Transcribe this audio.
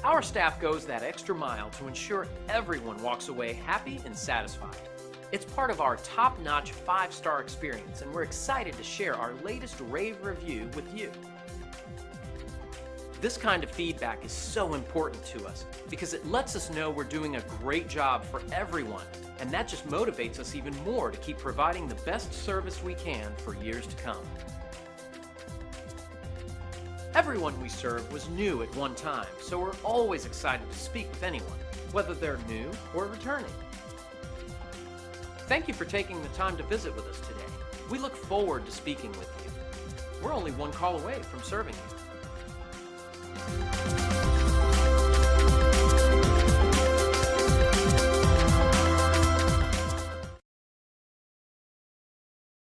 Our staff goes that extra mile to ensure everyone walks away happy and satisfied. It's part of our top-notch 5-star experience, and we're excited to share our latest rave review with you. This kind of feedback is so important to us because it lets us know we're doing a great job for everyone, and that just motivates us even more to keep providing the best service we can for years to come. Everyone we serve was new at one time, so we're always excited to speak with anyone, whether they're new or returning. Thank you for taking the time to visit with us today. We look forward to speaking with you. We're only one call away from serving you.